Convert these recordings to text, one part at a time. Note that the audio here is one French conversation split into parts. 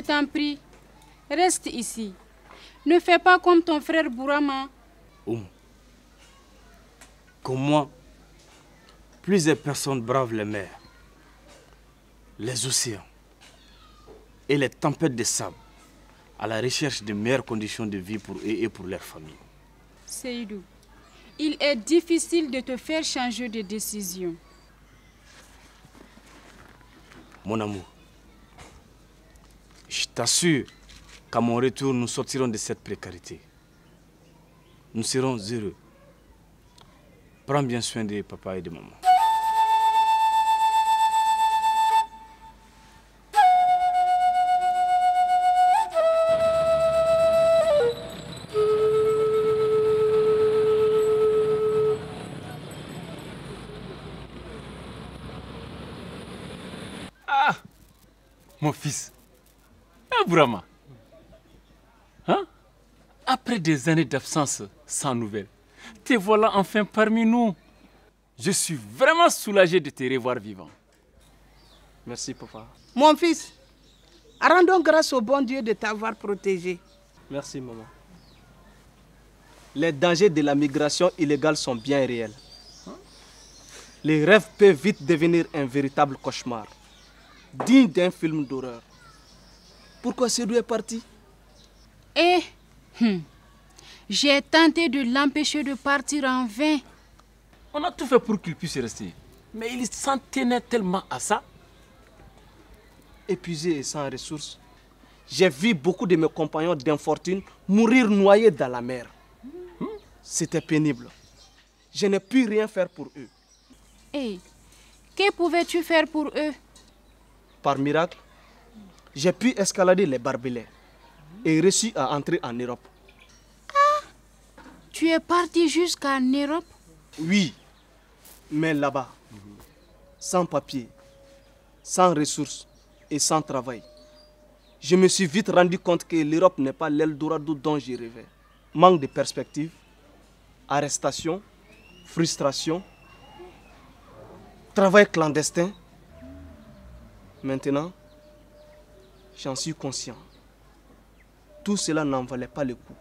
t'en prie, reste ici. Ne fais pas comme ton frère Bourama. Comme moi, plusieurs personnes bravent les mers, les océans et les tempêtes de sable à la recherche de meilleures conditions de vie pour eux et pour leur famille. Seydou, il est difficile de te faire changer de décision. Mon amour, je t'assure qu'à mon retour, nous sortirons de cette précarité. Nous serons heureux. Prends bien soin de papa et de maman. Ah, mon fils. Ah, Bourama. Hein? Après des années d'absence sans nouvelles, te voilà enfin parmi nous. Je suis vraiment soulagé de te revoir vivant. Merci, papa. Mon fils, rendons grâce au bon Dieu de t'avoir protégé. Merci, maman. Les dangers de la migration illégale sont bien réels. Les rêves peuvent vite devenir un véritable cauchemar, digne d'un film d'horreur. Pourquoi Seydou est parti? J'ai tenté de l'empêcher de partir en vain. On a tout fait pour qu'il puisse rester. Mais il s'en tenait tellement à ça. Épuisé et sans ressources, j'ai vu beaucoup de mes compagnons d'infortune mourir noyés dans la mer. C'était pénible. Je n'ai pu rien faire pour eux. Que pouvais-tu faire pour eux? Par miracle, j'ai pu escalader les barbelés et réussi à entrer en Europe. Tu es parti jusqu'en Europe? Oui, mais là-bas, sans papier, sans ressources et sans travail, je me suis vite rendu compte que l'Europe n'est pas l'Eldorado dont j'y rêvais. Manque de perspective, arrestation, frustration, travail clandestin. Maintenant, j'en suis conscient. Tout cela n'en valait pas le coup.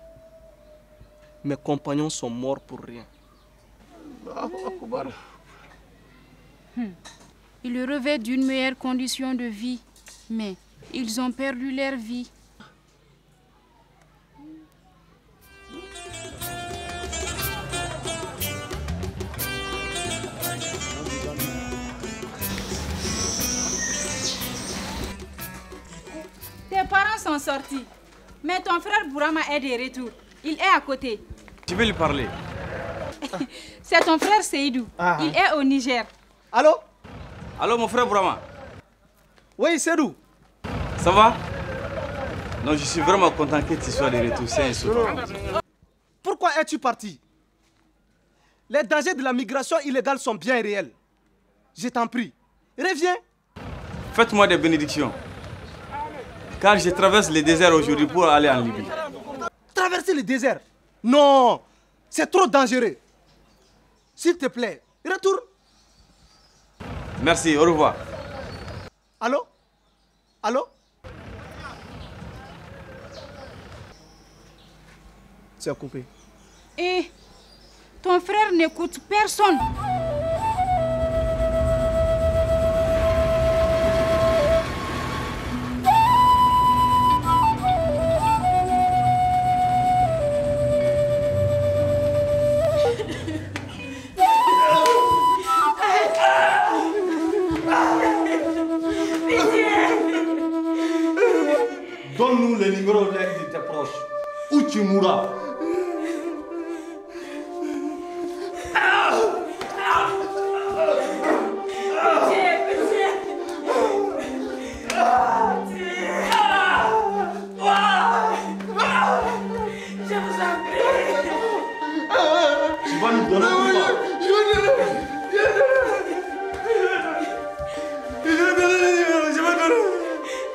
Mes compagnons sont morts pour rien. Ils rêvaient d'une meilleure condition de vie, mais ils ont perdu leur vie. Tes parents sont sortis, mais ton frère Bourama est de retour. Il est à côté. Tu veux lui parler? C'est ton frère Seydou. Il est au Niger. Allô? Allô, mon frère Bourama? Oui, Seydou. Ça va? Non, je suis vraiment content que tu sois de retour. C'est un sourire. Pourquoi es-tu parti? Les dangers de la migration illégale sont bien réels. Je t'en prie, reviens. Faites-moi des bénédictions. Car je traverse le désert aujourd'hui pour aller en Libye. Traverser le désert? Non, c'est trop dangereux. S'il te plaît, retourne. Merci, au revoir. Allô? Allô? C'est coupé. Ton frère n'écoute personne. Donne-nous le numéro de tes proches ou tu mourras. Tu vas nous donner ou pas?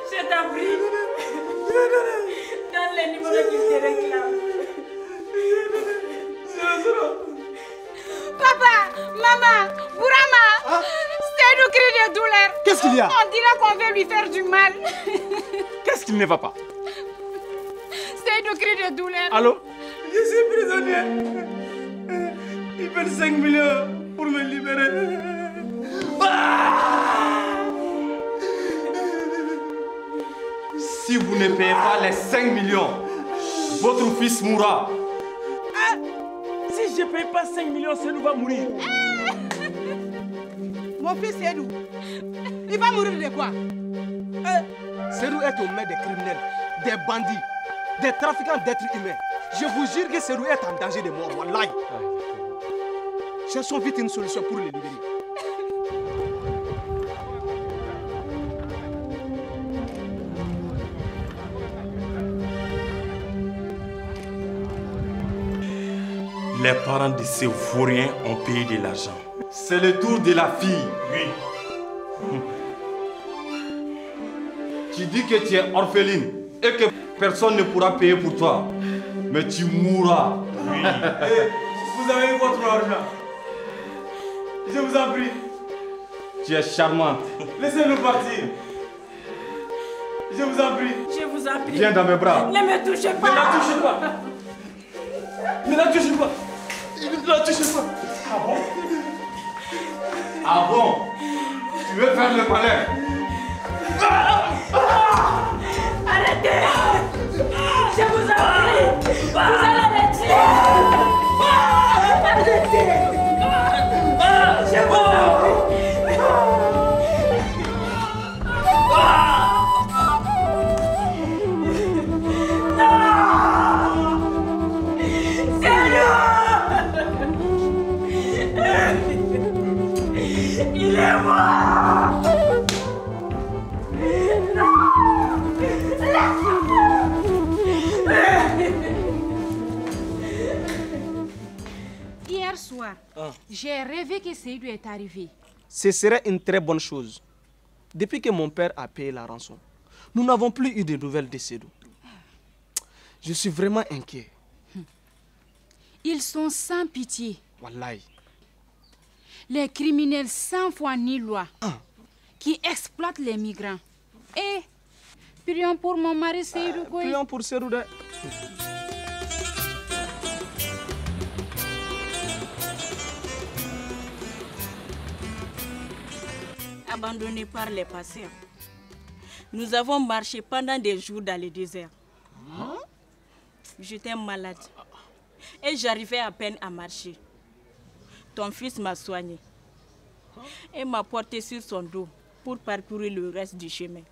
Je t'en prie. Donne les numéros qu'il te réclame. Papa, maman, Bourama, c'est nous cri de douleur. Qu'est-ce qu'il y a? On dira qu'on veut lui faire du mal. Qu'est-ce qui ne va pas? C'est de cris de douleur. Allô? Je suis prisonnier. Ils veulent 5 millions pour me libérer. Si vous ne payez pas les 5 millions, votre fils mourra. Si je ne paye pas 5 millions, Sédou va mourir. Mon fils Sédou, il va mourir de quoi? Serou est aux mains des criminels, des bandits, des trafiquants d'êtres humains. Je vous jure que Serou est en danger de mort, wallahi. Cherchons vite une solution pour le libérer. Les parents de ces vauriens ont payé de l'argent. C'est le tour de la fille. Oui. Tu dis que tu es orpheline et que personne ne pourra payer pour toi. Mais tu mourras. Oui. Vous avez votre argent. Je vous en prie. Tu es charmante. Laissez-nous partir. Je vous en prie. Je vous en prie. Viens dans mes bras. Ne me touchez pas. Ne la touchez pas. Ne la touchez pas. Ne la touchez pas. Ah bon? Ah bon? Tu veux faire le malin? Arrêtez. Je vous en prie. Vous allez les tuer. Arrêtez. Je vous en prie. Il est mort. Hier soir, j'ai rêvé que Seydou est arrivé. Ce serait une très bonne chose. Depuis que mon père a payé la rançon, nous n'avons plus eu de nouvelles de Seydou. Je suis vraiment inquiet. Ils sont sans pitié. Wallahi. Les criminels sans foi ni loi qui exploitent les migrants. Et prions pour mon mari Seydou. Prions pour Seydou. Abandonnés par les passeurs, nous avons marché pendant des jours dans le désert. J'étais malade et j'arrivais à peine à marcher. Ton fils m'a soigné et m'a porté sur son dos pour parcourir le reste du chemin.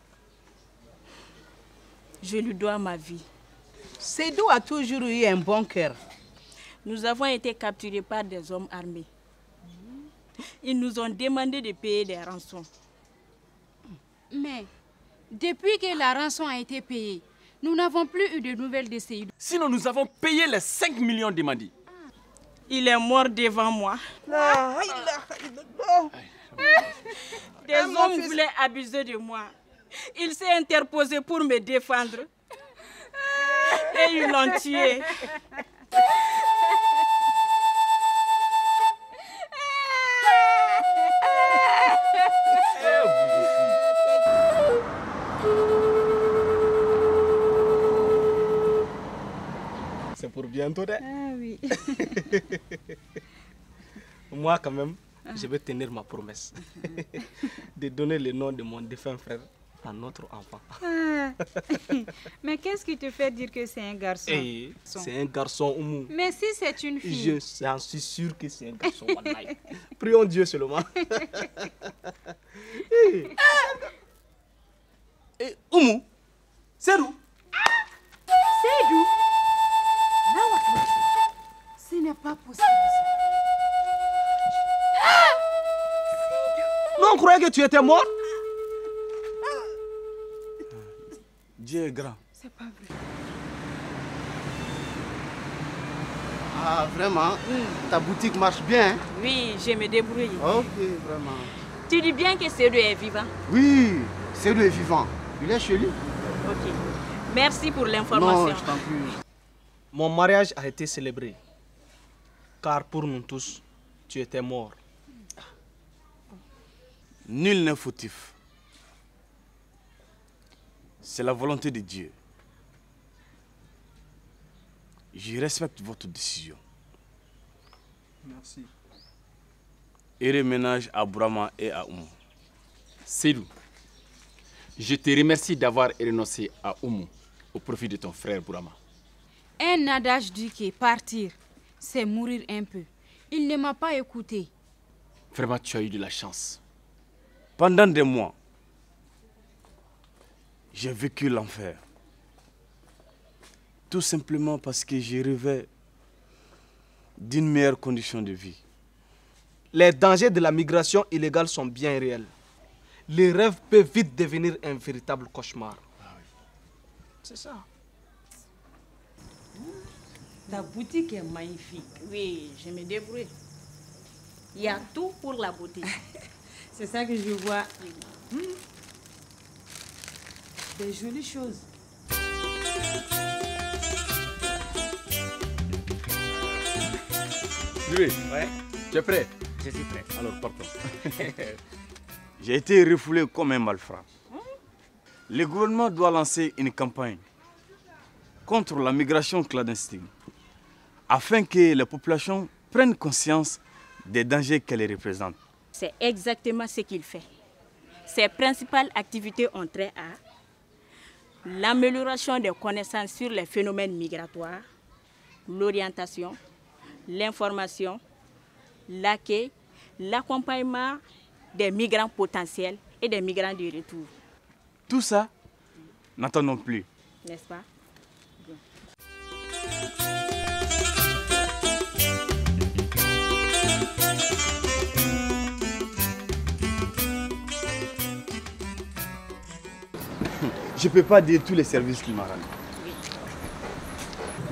Je lui dois ma vie. Seydou a toujours eu un bon cœur. Nous avons été capturés par des hommes armés. Ils nous ont demandé de payer des rançons. Mais depuis que la rançon a été payée, nous n'avons plus eu de nouvelles de Seydou. Sinon, nous avons payé les 5 millions demandés. Il est mort devant moi. Des hommes voulaient abuser de moi. Il s'est interposé pour me défendre. Et ils l'ont tué. C'est pour bientôt. Ah oui. Moi, quand même, je vais tenir ma promesse de donner le nom de mon défunt frère à notre enfant. Mais qu'est-ce qui te fait dire que c'est un garçon? C'est un garçon, Oumou. Mais si c'est une fille? J'en suis sûr que c'est un garçon. Prions Dieu seulement. Oumou, Seydou. Seydou? Ce n'est pas possible. Non, on croyait que tu étais mort. Dieu est grand. C'est pas vrai. Ah, vraiment, ta boutique marche bien, hein? Oui, je me débrouille. Ok, vraiment. Tu dis bien que Seydou est vivant? Oui, Seydou est vivant. Il est chez lui. Ok. Merci pour l'information. Non, je t'en prie. Mon mariage a été célébré. Car pour nous tous, tu étais mort. Nul n'est fautif. C'est la volonté de Dieu. Je respecte votre décision. Merci. Heureux ménage à Bourama et à Oumou. Seydou, je te remercie d'avoir renoncé à Oumou au profit de ton frère Bourama. Un adage dit que partir, c'est mourir un peu. Il ne m'a pas écouté. Vraiment, tu as eu de la chance. Pendant des mois, j'ai vécu l'enfer. Tout simplement parce que je rêvais d'une meilleure condition de vie. Les dangers de la migration illégale sont bien réels. Les rêves peuvent vite devenir un véritable cauchemar. C'est ça. Ta boutique est magnifique. Oui, je me débrouille. Il y a tout pour la boutique. C'est ça que je vois. Des jolies choses. Louis, Ouais, tu es prêt? je suis prêt. Alors partons. J'ai été refoulé comme un malfrat. Le gouvernement doit lancer une campagne contre la migration clandestine afin que les populations prennent conscience des dangers qu'elle représente. C'est exactement ce qu'il fait. Ses principales activités ont trait à l'amélioration des connaissances sur les phénomènes migratoires, l'orientation, l'information, l'accueil, l'accompagnement des migrants potentiels et des migrants de retour. Tout ça, n'attendons plus. N'est-ce pas? Je ne peux pas dire tous les services qu'il m'a rendus.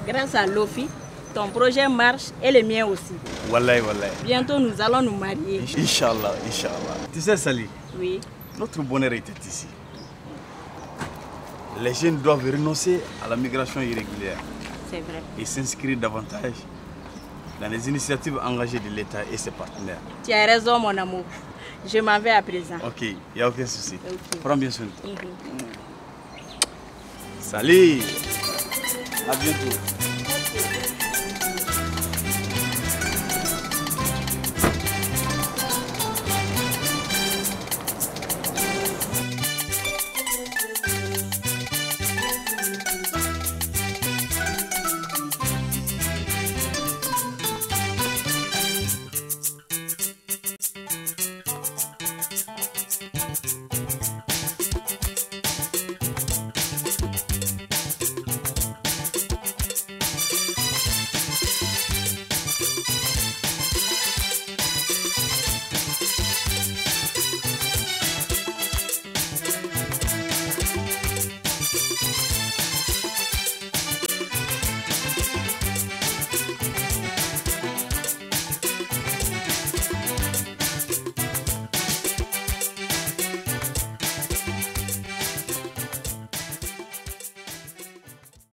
Grâce à Lofi, ton projet marche et le mien aussi. Wallahi, wallahi. Bientôt, nous allons nous marier. Inch'Allah, Inch'Allah. Tu sais, Sali, Oui, notre bonheur était ici. Les jeunes doivent renoncer à la migration irrégulière c'est vrai. et s'inscrire davantage dans les initiatives engagées de l'État et ses partenaires. Tu as raison, mon amour. Je m'en vais à présent. Ok, il n'y a aucun souci. Ok. Prends bien soin de toi. Mhm. Salut, à bientôt.